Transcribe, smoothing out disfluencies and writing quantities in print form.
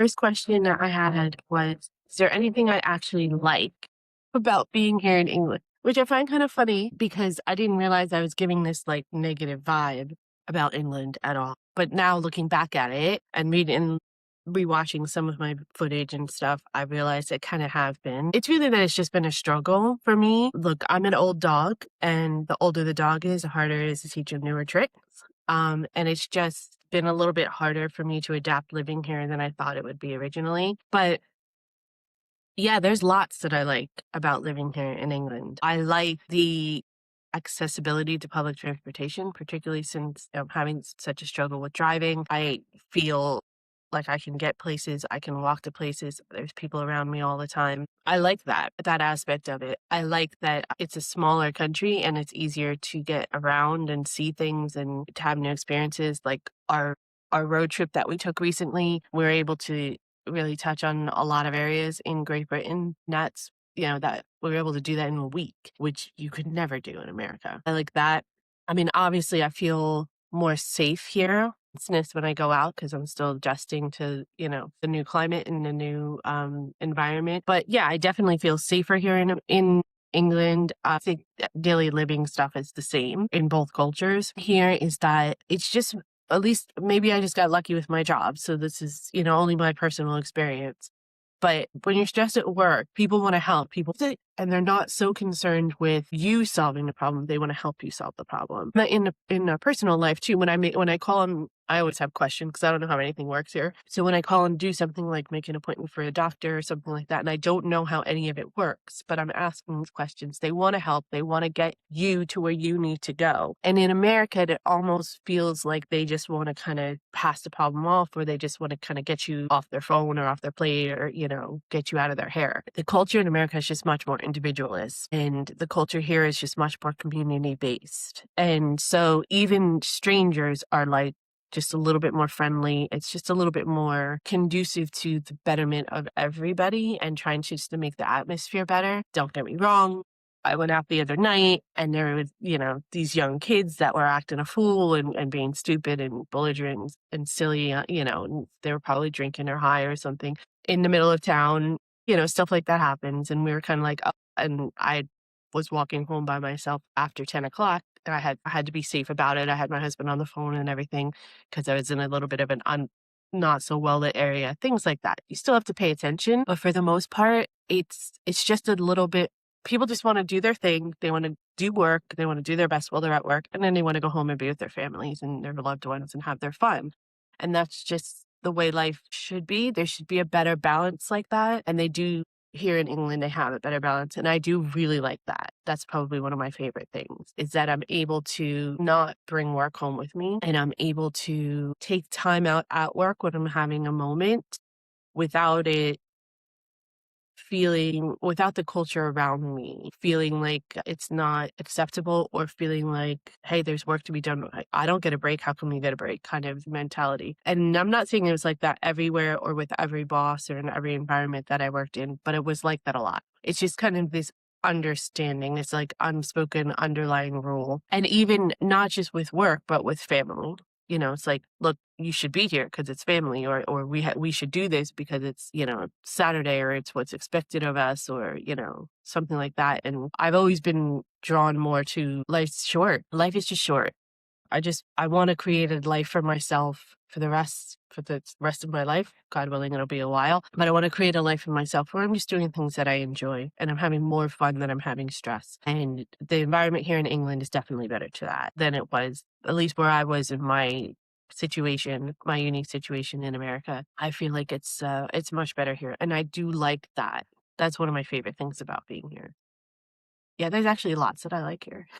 First question that I had was, is there anything I actually like about being here in England? Which I find kind of funny because I didn't realize I was giving this like negative vibe about England at all. But now looking back at it and rewatching some of my footage and stuff, I realized it kind of have been. It's really that it's just been a struggle for me. Look, I'm an old dog, and the older the dog is, the harder it is to teach him newer tricks. And it's just been a little bit harder for me to adapt living here than I thought it would be originally. But yeah, there's lots that I like about living here in England. I like the accessibility to public transportation, particularly since I'm having such a struggle with driving. I feel like I can get places, I can walk to places. There's people around me all the time. I like that aspect of it. I like that it's a smaller country and it's easier to get around and see things and to have new experiences. Like our road trip that we took recently, we were able to really touch on a lot of areas in Great Britain. That's, that we were able to do that in a week, which you could never do in America. I like that. I mean, obviously, I feel more safe here when I go out because I'm still adjusting to, the new climate and the new environment. But yeah, I definitely feel safer here in England. I think that daily living stuff is the same in both cultures. Here is that it's just, at least maybe I just got lucky with my job. So this is, only my personal experience. But when you're stressed at work, people want to help people, and they're not so concerned with you solving the problem. They want to help you solve the problem. But in a personal life too, when I call them, I always have questions because I don't know how anything works here. So when I call and do something like make an appointment for a doctor or something like that, and I don't know how any of it works, but I'm asking these questions, they want to help. They want to get you to where you need to go. And in America, it almost feels like they just want to kind of pass the problem off, or they just want to kind of get you off their phone or off their plate, or, get you out of their hair. The culture in America is just much more individualist, and the culture here is just much more community based. And so even strangers are like, just a little bit more friendly. It's just a little bit more conducive to the betterment of everybody and trying just to make the atmosphere better. Don't get me wrong. I went out the other night and there was, these young kids that were acting a fool and being stupid and belligerent and silly, and they were probably drinking or high or something in the middle of town. Stuff like that happens. And we were kind of like, oh, and I was walking home by myself after 10 o'clock. And I had to be safe about it. I had my husband on the phone and everything because I was in a little bit of an not so well lit area, things like that. You still have to pay attention, but for the most part, it's just a little bit. People just want to do their thing. They want to do work. They want to do their best while they're at work, and then they want to go home and be with their families and their loved ones and have their fun. And that's just the way life should be. There should be a better balance like that, and they do. Here in England, they have a better balance. And I do really like that. That's probably one of my favorite things is that I'm able to not bring work home with me, and I'm able to take time out at work when I'm having a moment without without the culture around me feeling like it's not acceptable, or feeling like, hey, there's work to be done. I don't get a break. How come you get a break kind of mentality? And I'm not saying it was like that everywhere or with every boss or in every environment that I worked in, but it was like that a lot. It's just kind of this understanding. It's like unspoken underlying rule. And even not just with work, but with family. It's like, look, you should be here because it's family, or we should do this because it's, Saturday, or it's what's expected of us, or, something like that. And I've always been drawn more to life's short. Life is just short. I want to create a life for myself for the rest of my life. God willing, it'll be a while, but I want to create a life for myself where I'm just doing things that I enjoy and I'm having more fun than I'm having stress. And the environment here in England is definitely better to that than it was, at least where I was in my situation, my unique situation in America. I feel like it's much better here. And I do like that. That's one of my favorite things about being here. Yeah, there's actually lots that I like here.